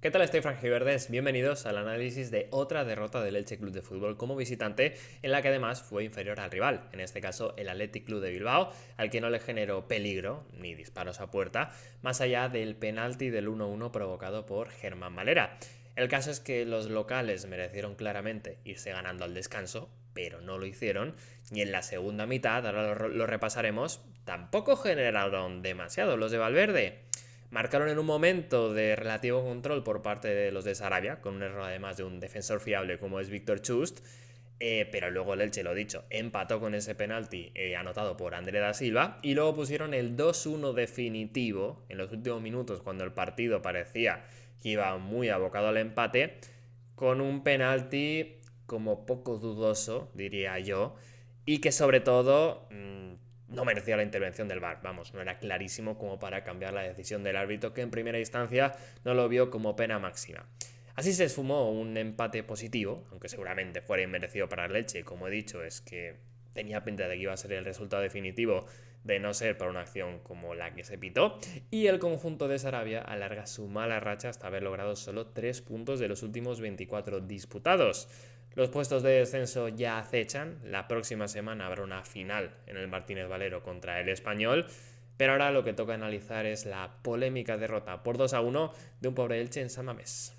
¿Qué tal, estoy franjiverdes? Bienvenidos al análisis de otra derrota del Elche Club de Fútbol como visitante, en la que además fue inferior al rival, en este caso el Athletic Club de Bilbao, al que no le generó peligro ni disparos a puerta, más allá del penalti del 1-1 provocado por Germán Valera. El caso es que los locales merecieron claramente irse ganando al descanso, pero no lo hicieron, y en la segunda mitad, ahora lo repasaremos, tampoco generaron demasiado los de Valverde. Marcaron en un momento de relativo control por parte de los de Sarabia, con un error además de un defensor fiable como es Víctor Chust, pero luego el Elche, lo dicho, empató con ese penalti anotado por André da Silva y luego pusieron el 2-1 definitivo en los últimos minutos cuando el partido parecía que iba muy abocado al empate, con un penalti como poco dudoso, diría yo, y que sobre todo no merecía la intervención del VAR. Vamos, no era clarísimo como para cambiar la decisión del árbitro, que en primera instancia no lo vio como pena máxima. Así se esfumó un empate positivo, aunque seguramente fuera inmerecido para el Elche. Como he dicho, es que tenía pinta de que iba a ser el resultado definitivo de no ser por una acción como la que se pitó, y el conjunto de Sarabia alarga su mala racha hasta haber logrado solo 3 puntos de los últimos 24 disputados. Los puestos de descenso ya acechan, la próxima semana habrá una final en el Martínez Valero contra el Español, pero ahora lo que toca analizar es la polémica derrota por 2-1 de un pobre Elche en San Mamés.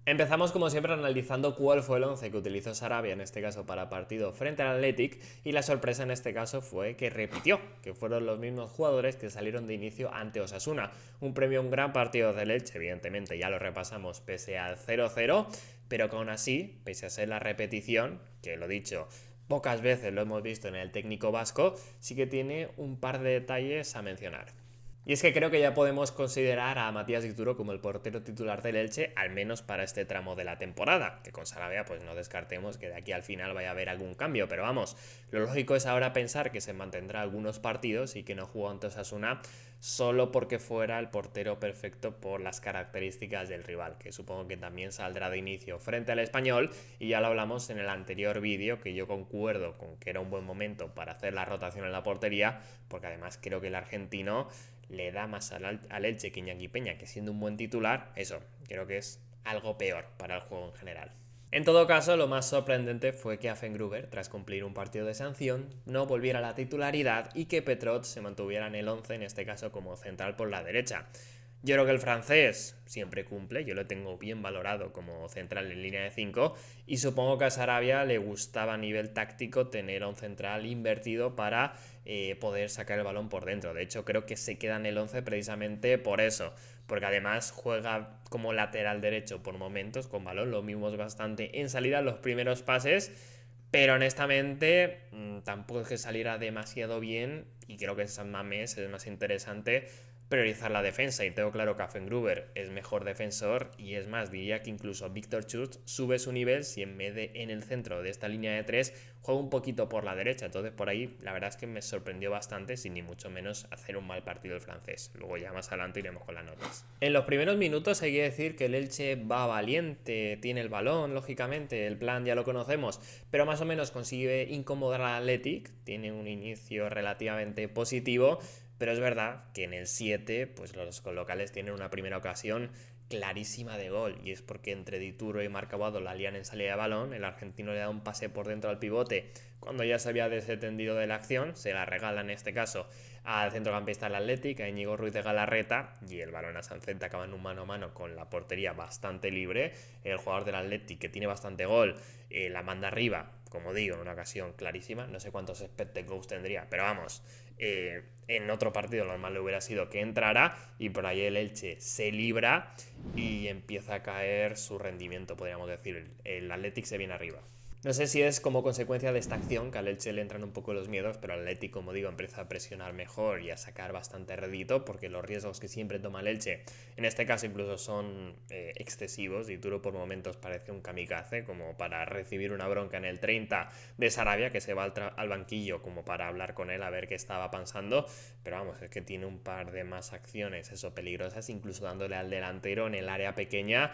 Empezamos como siempre analizando cuál fue el 11 que utilizó Sarabia en este caso para partido frente al Athletic, y la sorpresa en este caso fue que repitió, que fueron los mismos jugadores que salieron de inicio ante Osasuna. Un premio, un gran partido del Elche, evidentemente ya lo repasamos pese al 0-0, pero que aún así, pese a ser la repetición, que lo dicho, pocas veces lo hemos visto en el técnico vasco, sí que tiene un par de detalles a mencionar. Y es que creo que ya podemos considerar a Matías Dituro como el portero titular del Elche, al menos para este tramo de la temporada, que con Sarabia pues no descartemos que de aquí al final vaya a haber algún cambio, pero vamos, lo lógico es ahora pensar que se mantendrá algunos partidos y que no jugó ante Osasuna solo porque fuera el portero perfecto por las características del rival, que supongo que también saldrá de inicio frente al Español, y ya lo hablamos en el anterior vídeo, que yo concuerdo con que era un buen momento para hacer la rotación en la portería, porque además creo que el argentino le da más al Elche que Iñaki Peña, que siendo un buen titular, eso, creo que es algo peor para el juego en general. En todo caso, lo más sorprendente fue que Affengruber, tras cumplir un partido de sanción, no volviera a la titularidad y que Petrot se mantuviera en el 11, en este caso como central por la derecha. Yo creo que el francés siempre cumple, yo lo tengo bien valorado como central en línea de 5, y supongo que a Sarabia le gustaba a nivel táctico tener a un central invertido para poder sacar el balón por dentro. De hecho, creo que se queda en el 11 precisamente por eso, porque además juega como lateral derecho por momentos con balón, lo mismo es bastante en salida los primeros pases, pero honestamente tampoco es que saliera demasiado bien, y creo que en San Mamés es más interesante priorizar la defensa, y tengo claro que Affengruber es mejor defensor, y es más, diría que incluso Víctor Chust sube su nivel si en vez de en el centro de esta línea de 3 juega un poquito por la derecha. Entonces por ahí la verdad es que me sorprendió bastante, sin ni mucho menos hacer un mal partido el francés. Luego ya más adelante iremos con las notas. En los primeros minutos hay que decir que el Elche va valiente, tiene el balón, lógicamente, el plan ya lo conocemos, pero más o menos consigue incomodar al Athletic, tiene un inicio relativamente positivo, pero es verdad que en el 7 pues los locales tienen una primera ocasión clarísima de gol, y es porque entre Dituro y Marc Aguado la lían en salida de balón, el argentino le da un pase por dentro al pivote cuando ya se había desentendido de la acción, se la regala en este caso al centrocampista del Athletic, a Íñigo Ruiz de Galarreta, y el balón a Sancet acaba en un mano a mano con la portería bastante libre. El jugador del Athletic, que tiene bastante gol, la manda arriba, como digo, en una ocasión clarísima. No sé cuántos expected goals tendría, pero vamos, en otro partido lo normal le hubiera sido que entrara, y por ahí el Elche se libra y empieza a caer su rendimiento, podríamos decir. El Athletic se viene arriba. No sé si es como consecuencia de esta acción que al Elche le entran un poco los miedos, pero al Athletic, como digo, empieza a presionar mejor y a sacar bastante rédito, porque los riesgos que siempre toma el Elche, en este caso incluso son excesivos, y Turo por momentos parece un kamikaze, como para recibir una bronca en el 30 de Sarabia, que se va al banquillo como para hablar con él a ver qué estaba pensando, pero vamos, es que tiene un par de más acciones, eso, peligrosas, incluso dándole al delantero en el área pequeña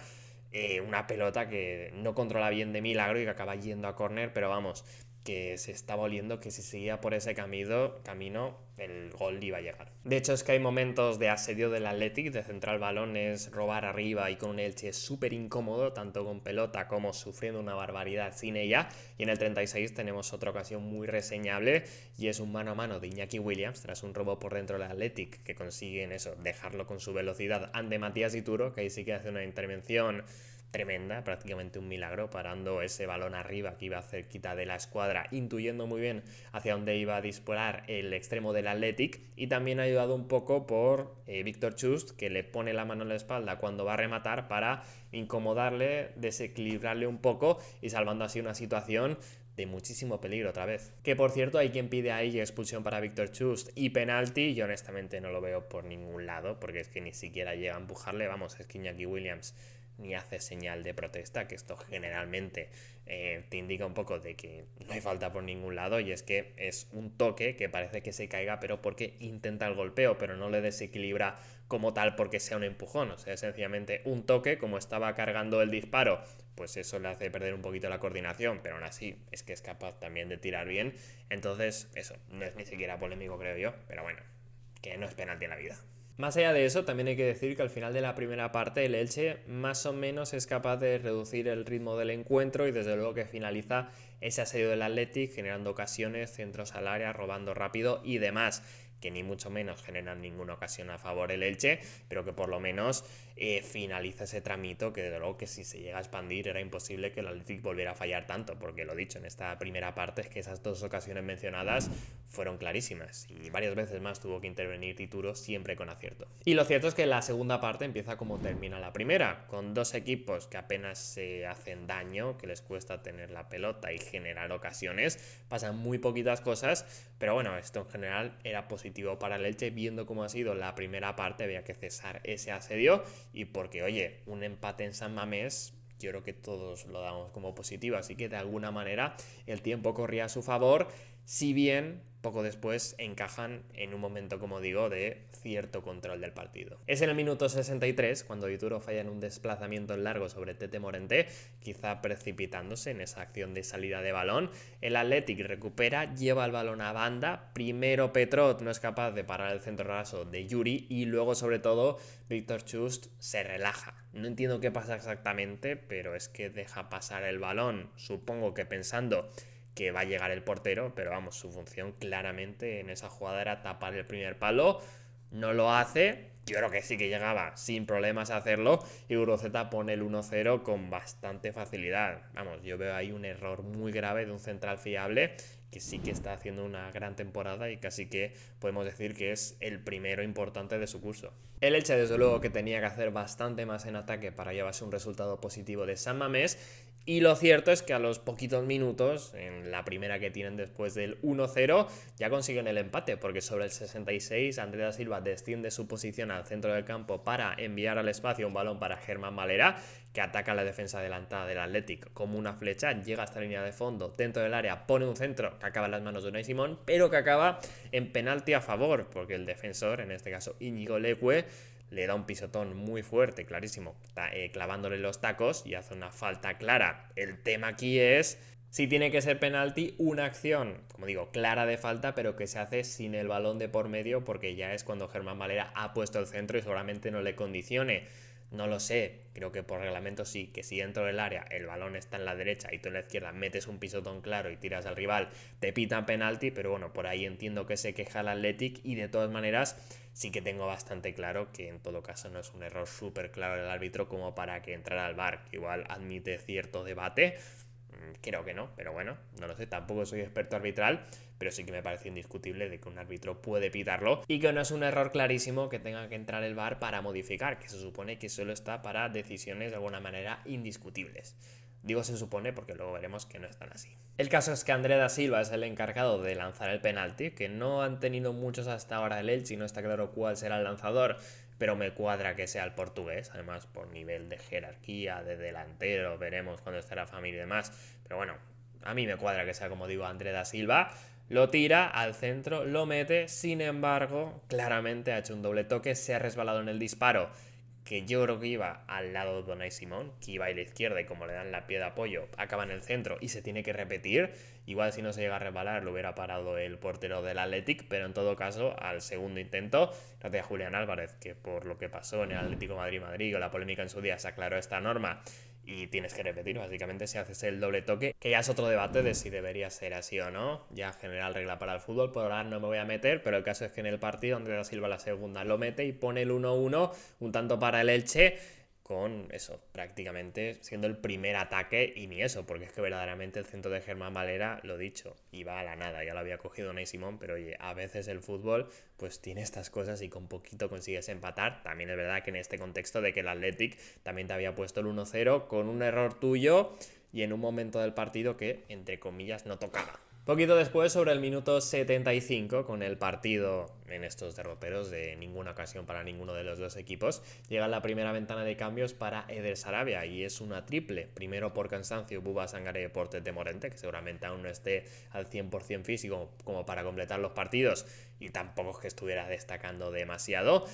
una pelota que no controla bien de milagro y que acaba yendo a córner, pero vamos, que se estaba oliendo que si seguía por ese camino el gol iba a llegar. De hecho, es que hay momentos de asedio del Athletic, de centrar balones, robar arriba y con un Elche súper incómodo, tanto con pelota como sufriendo una barbaridad sin ella. Y en el 36 tenemos otra ocasión muy reseñable y es un mano a mano de Iñaki Williams tras un robo por dentro del Athletic que consiguen eso, dejarlo con su velocidad ante Matías Ituro, que ahí sí que hace una intervención tremenda, prácticamente un milagro, parando ese balón arriba que iba cerquita de la escuadra, intuyendo muy bien hacia dónde iba a disparar el extremo del Athletic, y también ayudado un poco por Víctor Chust, que le pone la mano en la espalda cuando va a rematar para incomodarle, desequilibrarle un poco y salvando así una situación de muchísimo peligro otra vez. Que por cierto hay quien pide ahí expulsión para Víctor Chust y penalti, yo honestamente no lo veo por ningún lado, porque es que ni siquiera llega a empujarle, vamos, es que Iñaki Williams ni hace señal de protesta, que esto generalmente te indica un poco de que no hay falta por ningún lado, y es que es un toque que parece que se caiga, pero porque intenta el golpeo, pero no le desequilibra como tal porque sea un empujón, o sea, es sencillamente un toque, como estaba cargando el disparo, pues eso le hace perder un poquito la coordinación, pero aún así es que es capaz también de tirar bien, entonces eso, no es ni siquiera polémico creo yo, pero bueno, que no es penalti en la vida. Más allá de eso, también hay que decir que al final de la primera parte el Elche más o menos es capaz de reducir el ritmo del encuentro y desde luego que finaliza ese asedio del Athletic generando ocasiones, centros al área, robando rápido y demás, que ni mucho menos generan ninguna ocasión a favor el Elche, pero que por lo menos finaliza ese tramito que desde luego que si se llega a expandir era imposible que el Athletic volviera a fallar tanto, porque lo dicho, en esta primera parte es que esas dos ocasiones mencionadas fueron clarísimas y varias veces más tuvo que intervenir Tituro siempre con acierto. Y lo cierto es que la segunda parte empieza como termina la primera, con dos equipos que apenas se hacen daño, que les cuesta tener la pelota y generar ocasiones, pasan muy poquitas cosas, pero bueno, esto en general era positivo para el Elche, viendo cómo ha sido la primera parte, había que cesar ese asedio y porque, oye, un empate en San Mamés yo creo que todos lo damos como positivo, así que de alguna manera el tiempo corría a su favor, si bien poco después encajan en un momento, como digo, de cierto control del partido. Es en el minuto 63 cuando Ituro falla en un desplazamiento largo sobre Tete Morente, quizá precipitándose en esa acción de salida de balón. El Athletic recupera, lleva el balón a banda, primero Petrot no es capaz de parar el centro raso de Yuri y luego sobre todo Víctor Chust se relaja. No entiendo qué pasa exactamente, pero es que deja pasar el balón, supongo que pensando que va a llegar el portero, pero vamos, su función claramente en esa jugada era tapar el primer palo, no lo hace, yo creo que sí que llegaba sin problemas a hacerlo y Guruceta pone el 1-0 con bastante facilidad. Vamos, yo veo ahí un error muy grave de un central fiable que sí que está haciendo una gran temporada y casi que podemos decir que es el primero importante de su curso. El Elche desde luego que tenía que hacer bastante más en ataque para llevarse un resultado positivo de San Mamés y lo cierto es que a los poquitos minutos, en la primera que tienen después del 1-0, ya consiguen el empate, porque sobre el 66 Andrés da Silva desciende su posición al centro del campo para enviar al espacio un balón para Germán Valera, que ataca la defensa adelantada del Athletic como una flecha, llega hasta la línea de fondo, dentro del área, pone un centro que acaba en las manos de Unai Simón, pero que acaba en penalti a favor, porque el defensor, en este caso Íñigo Leque, le da un pisotón muy fuerte, clarísimo, clavándole los tacos y hace una falta clara. El tema aquí es si tiene que ser penalti una acción, como digo, clara de falta, pero que se hace sin el balón de por medio, porque ya es cuando Germán Valera ha puesto el centro y seguramente no le condicione. No lo sé, creo que por reglamento sí, que si dentro del área el balón está en la derecha y tú en la izquierda metes un pisotón claro y tiras al rival, te pitan penalti, pero bueno, por ahí entiendo que se queja el Athletic y de todas maneras sí que tengo bastante claro que en todo caso no es un error súper claro del árbitro como para que entrara al VAR, que igual admite cierto debate. Creo que no, pero bueno, no lo sé, tampoco soy experto arbitral, pero sí que me parece indiscutible de que un árbitro puede pitarlo y que no es un error clarísimo que tenga que entrar el VAR para modificar, que se supone que solo está para decisiones de alguna manera indiscutibles. Digo se supone porque luego veremos que no es tan así. El caso es que Andrés da Silva es el encargado de lanzar el penalti, que no han tenido muchos hasta ahora el Elche y no está claro cuál será el lanzador, pero me cuadra que sea el portugués, además por nivel de jerarquía, de delantero, veremos cuando estará familia y demás, pero bueno, a mí me cuadra que sea, como digo, Andrés da Silva. Lo tira al centro, lo mete, sin embargo, claramente ha hecho un doble toque, se ha resbalado en el disparo, que yo creo que iba al lado de Unai Simón, que iba a la izquierda y como le dan la pie de apoyo, acaba en el centro y se tiene que repetir. Igual si no se llega a resbalar lo hubiera parado el portero del Athletic, pero en todo caso, al segundo intento, gracias a Julián Álvarez, que por lo que pasó en el Atlético Madrid-Madrid o la polémica en su día se aclaró esta norma y tienes que repetir, básicamente, si haces el doble toque, que ya es otro debate de si debería ser así o no, ya general regla para el fútbol, por ahora no me voy a meter, pero el caso es que en el partido Andrés da Silva la segunda lo mete y pone el 1-1, un tanto para el Elche, con eso, prácticamente siendo el primer ataque y ni eso, porque es que verdaderamente el centro de Germán Valera, lo dicho, iba a la nada, ya lo había cogido Unai Simón, pero oye, a veces el fútbol pues tiene estas cosas y con poquito consigues empatar. También es verdad que en este contexto de que el Athletic también te había puesto el 1-0 con un error tuyo y en un momento del partido que, entre comillas, no tocaba. Poquito después, sobre el minuto 75, con el partido en estos derroteros de ninguna ocasión para ninguno de los dos equipos, llega la primera ventana de cambios para Eder Sarabia y es una triple. Primero por cansancio, Buba Sangaré por Tete Morente, que seguramente aún no esté al 100% físico como para completar los partidos y tampoco es que estuviera destacando demasiado.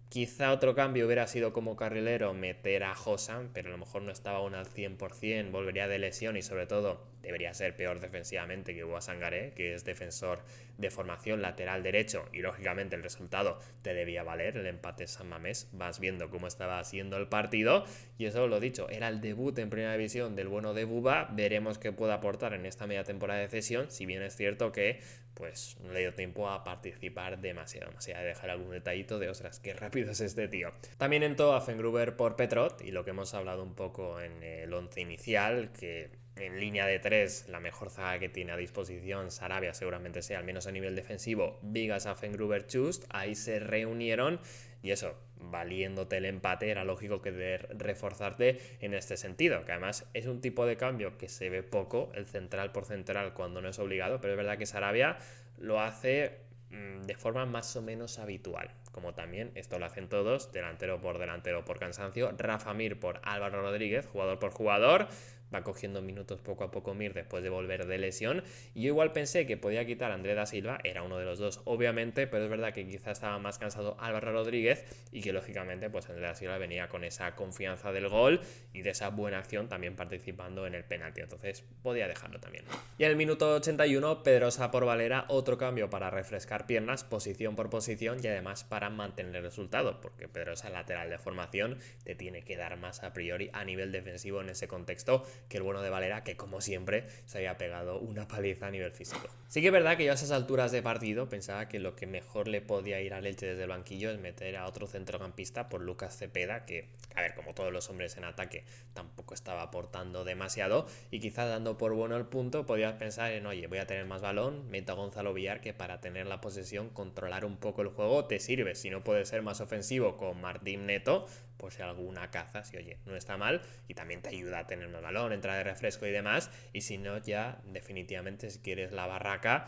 Quizá otro cambio hubiera sido como carrilero meter a Hossam, pero a lo mejor no estaba aún al 100%, volvería de lesión y sobre todo debería ser peor defensivamente que Sangaré, que es defensor de formación lateral derecho y lógicamente el resultado te debía valer, el empate San Mamés, vas viendo cómo estaba siendo el partido y eso lo dicho, era el debut en primera división del bueno de Buba, veremos qué puede aportar en esta media temporada de cesión, si bien es cierto que pues no le dio tiempo a participar demasiado, más allá de dejar algún detallito de ostras, qué rápido es este tío. También entró a Fengruber por Petrot y lo que hemos hablado un poco en el once inicial, que en línea de tres, la mejor zaga que tiene a disposición Sarabia seguramente sea, al menos a nivel defensivo, Vigas, Affengruber, Chust, ahí se reunieron y eso, valiéndote el empate, era lógico que de reforzarte en este sentido, que además es un tipo de cambio que se ve poco, el central por central cuando no es obligado, pero es verdad que Sarabia lo hace de forma más o menos habitual, como también esto lo hacen todos, delantero por cansancio, Rafa Mir por Álvaro Rodríguez, jugador por jugador, va cogiendo minutos poco a poco Mir después de volver de lesión, y yo igual pensé que podía quitar a Andrés da Silva, era uno de los dos obviamente, pero es verdad que quizás estaba más cansado Álvaro Rodríguez y que lógicamente pues Andrés da Silva venía con esa confianza del gol y de esa buena acción también participando en el penalti, entonces podía dejarlo también. Y en el minuto 81 Pedrosa por Valera, otro cambio para refrescar piernas, posición por posición y además para mantener el resultado, porque Pedrosa lateral de formación te tiene que dar más a priori a nivel defensivo en ese contexto que el bueno de Valera, que como siempre se había pegado una paliza a nivel físico. Sí que es verdad que yo a esas alturas de partido pensaba que lo que mejor le podía ir al Elche desde el banquillo es meter a otro centrocampista por Lucas Cepeda, que, a ver, como todos los hombres en ataque, tampoco estaba aportando demasiado y quizás dando por bueno el punto podías pensar en, oye, voy a tener más balón, meto a Gonzalo Villar, que para tener la posesión, controlar un poco el juego te sirve, si no puede ser más ofensivo con Martín Neto, pues si alguna caza, si oye, no está mal y también te ayuda a tener un balón, entrada de refresco y demás, y si no ya definitivamente si quieres la barraca,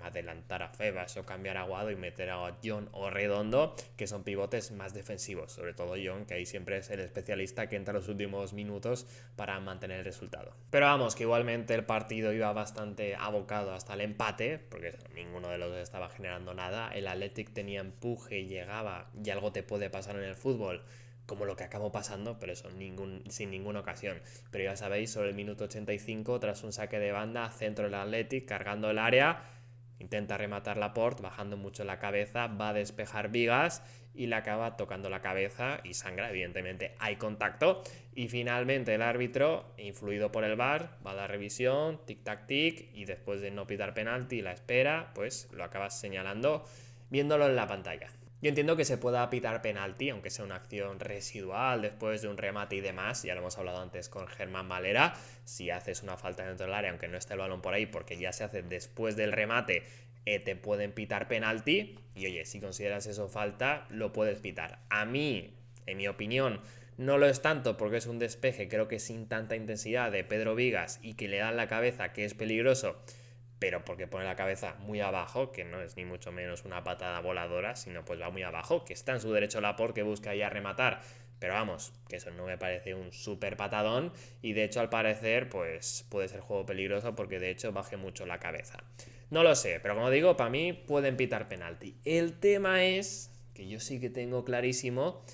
adelantar a Febas o cambiar a Guado y meter a John o Redondo, que son pivotes más defensivos, sobre todo John, que ahí siempre es el especialista que entra los últimos minutos para mantener el resultado. Pero vamos, que igualmente el partido iba bastante abocado hasta el empate, porque ninguno de los dos estaba generando nada, el Athletic tenía empuje y llegaba, y algo te puede pasar en el fútbol, como lo que acabó pasando, pero eso sin ninguna ocasión. Pero ya sabéis, sobre el minuto 85, tras un saque de banda, centro del Athletic, cargando el área, intenta rematar Laporte, bajando mucho la cabeza, va a despejar Vigas y le acaba tocando la cabeza y sangra, evidentemente hay contacto. Y finalmente el árbitro, influido por el VAR, va a la revisión, tic-tac-tic, y después de no pitar penalti, la espera, pues lo acaba señalando viéndolo en la pantalla. Yo entiendo que se pueda pitar penalti, aunque sea una acción residual después de un remate y demás, ya lo hemos hablado antes con Germán Valera, si haces una falta dentro del área, aunque no esté el balón por ahí, porque ya se hace después del remate, te pueden pitar penalti, y oye, si consideras eso falta, lo puedes pitar. A mí, en mi opinión, no lo es tanto porque es un despeje, creo que sin tanta intensidad de Pedro Vigas y que le dan la cabeza, que es peligroso, pero porque pone la cabeza muy abajo, que no es ni mucho menos una patada voladora, sino pues va muy abajo, que está en su derecho Laporte, que busca ya rematar, pero vamos, que eso no me parece un súper patadón, y de hecho al parecer pues puede ser juego peligroso porque de hecho baje mucho la cabeza. No lo sé, pero como digo, para mí pueden pitar penalti. El tema es que yo sí que tengo clarísimo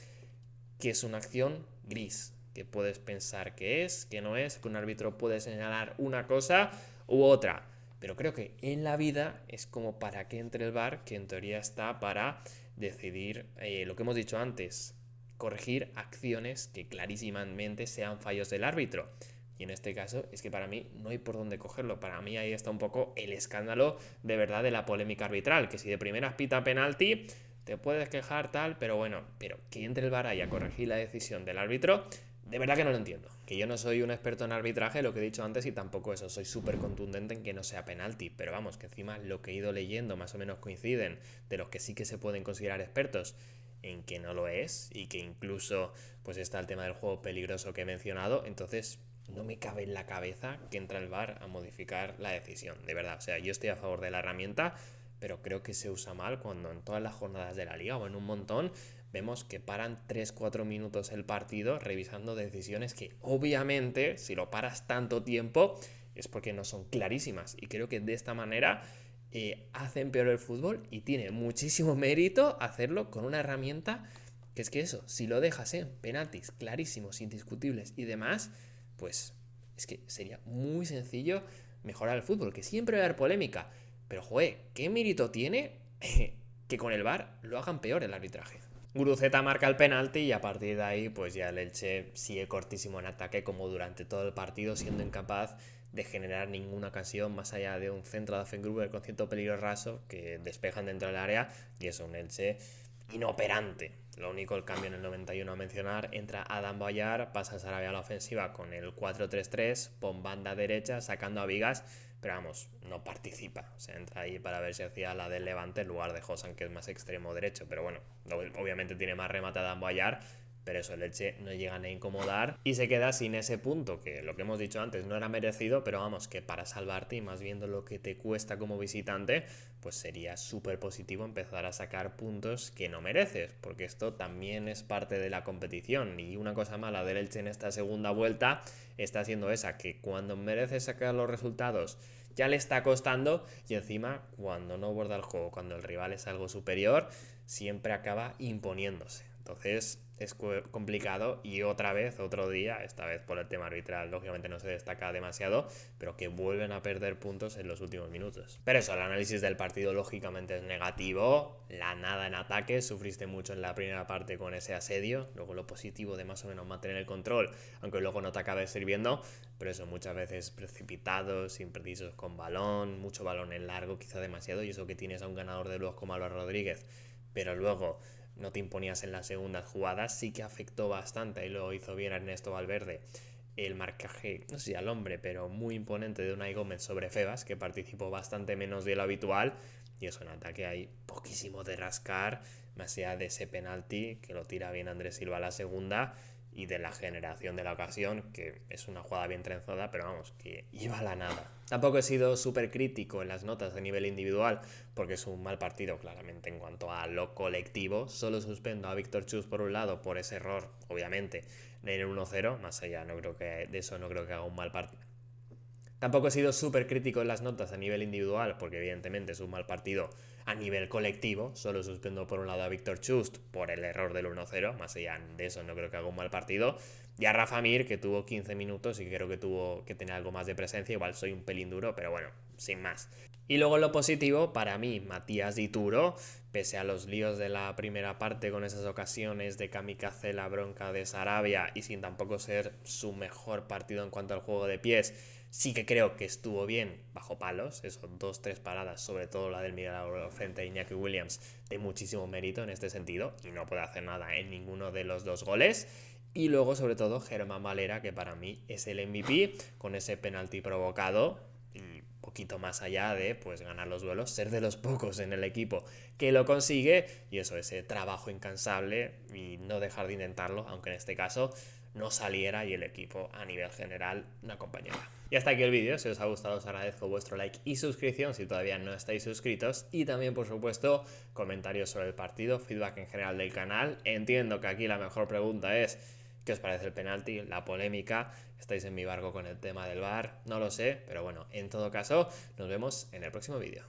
que es una acción gris, que puedes pensar que es, que no es, que un árbitro puede señalar una cosa u otra. Pero creo que en la vida es como para que entre el VAR, que en teoría está para decidir lo que hemos dicho antes, corregir acciones que clarísimamente sean fallos del árbitro. Y en este caso es que para mí no hay por dónde cogerlo. Para mí ahí está un poco el escándalo de verdad de la polémica arbitral. Que si de primeras pita penalti, te puedes quejar tal, pero bueno, pero que entre el VAR ahí a corregir la decisión del árbitro, de verdad que no lo entiendo. Que yo no soy un experto en arbitraje, lo que he dicho antes, y tampoco eso, soy súper contundente en que no sea penalti. Pero vamos, que encima lo que he ido leyendo más o menos coinciden de los que sí que se pueden considerar expertos en que no lo es y que incluso pues está el tema del juego peligroso que he mencionado. Entonces no me cabe en la cabeza que entra el VAR a modificar la decisión, de verdad. O sea, yo estoy a favor de la herramienta, pero creo que se usa mal cuando en todas las jornadas de la liga o en un montón vemos que paran 3-4 minutos el partido revisando decisiones que obviamente si lo paras tanto tiempo es porque no son clarísimas, y creo que de esta manera hacen peor el fútbol, y tiene muchísimo mérito hacerlo con una herramienta que es que eso, si lo dejas en penaltis clarísimos, indiscutibles y demás, pues es que sería muy sencillo mejorar el fútbol, que siempre va a haber polémica, pero joder, ¿qué mérito tiene que con el VAR lo hagan peor el arbitraje? Guruceta marca el penalti y a partir de ahí pues ya el Elche sigue cortísimo en ataque como durante todo el partido, siendo incapaz de generar ninguna ocasión más allá de un centro de Affengruber con cierto peligro raso que despejan dentro del área, y es un Elche inoperante. Lo único, el cambio en el 91 a mencionar, entra Adam Boyar, pasa a Sarabia a la ofensiva con el 4-3-3, pon banda derecha sacando a Vigas, pero vamos, no participa. O sea, entra ahí para ver si hacía la del Levante en lugar de Josan, que es más extremo derecho, pero bueno, obviamente tiene más remate Adam Boyar, pero eso, el Elche no llegan a incomodar y se queda sin ese punto, que lo que hemos dicho antes no era merecido, pero vamos, que para salvarte y más viendo lo que te cuesta como visitante, pues sería súper positivo empezar a sacar puntos que no mereces, porque esto también es parte de la competición. Y una cosa mala del Elche en esta segunda vuelta está siendo esa, que cuando mereces sacar los resultados ya le está costando, y encima cuando no borda el juego, cuando el rival es algo superior, siempre acaba imponiéndose. Entonces es complicado, y otra vez, otro día, esta vez por el tema arbitral, lógicamente no se destaca demasiado, pero que vuelven a perder puntos en los últimos minutos. Pero eso, el análisis del partido lógicamente es negativo, la nada en ataque, sufriste mucho en la primera parte con ese asedio, luego lo positivo de más o menos mantener el control, aunque luego no te acabe sirviendo, pero eso, muchas veces precipitados, imprecisos con balón, mucho balón en largo, quizá demasiado, y eso que tienes a un ganador de luego como Álvaro Rodríguez, pero luego no te imponías en las segundas jugadas, sí que afectó bastante y lo hizo bien Ernesto Valverde. El marcaje, no sé si al hombre, pero muy imponente de Unai Gómez sobre Febas, que participó bastante menos de lo habitual, y eso en ataque hay poquísimo de rascar, más allá de ese penalti que lo tira bien Andrés Silva a la segunda, y de la generación de la ocasión, que es una jugada bien trenzada, pero vamos, que iba a la nada. Tampoco he sido súper crítico en las notas a nivel individual, porque es un mal partido claramente en cuanto a lo colectivo. Solo suspendo a Víctor Chus por un lado por ese error, obviamente, en el 1-0, más allá no creo que de eso no creo que haga un mal partido. Tampoco he sido súper crítico en las notas a nivel individual, porque evidentemente es un mal partido a nivel colectivo. Solo suspendo por un lado a Víctor Chust por el error del 1-0, más allá de eso no creo que haga un mal partido. Y a Rafa Mir, que tuvo 15 minutos y creo que tuvo que tener algo más de presencia. Igual soy un pelín duro, pero bueno, sin más. Y luego lo positivo, para mí, Matías Dituro, pese a los líos de la primera parte con esas ocasiones de kamikaze, la bronca de Sarabia, y sin tampoco ser su mejor partido en cuanto al juego de pies, sí que creo que estuvo bien bajo palos, eso, 2-3 paradas, sobre todo la del Milagro frente a Iñaki Williams, de muchísimo mérito en este sentido, y no puede hacer nada en ninguno de los dos goles. Y luego, sobre todo, Germán Valera, que para mí es el MVP, con ese penalti provocado, y poquito más allá de pues ganar los duelos, ser de los pocos en el equipo que lo consigue, y eso, ese trabajo incansable y no dejar de intentarlo, aunque en este caso no saliera y el equipo a nivel general no acompañara. Y hasta aquí el vídeo. Si os ha gustado os agradezco vuestro like y suscripción si todavía no estáis suscritos, y también por supuesto comentarios sobre el partido, feedback en general del canal. Entiendo que aquí la mejor pregunta es ¿qué os parece el penalti? La polémica. ¿Estáis en mi barco con el tema del VAR? No lo sé, pero bueno, en todo caso, nos vemos en el próximo vídeo.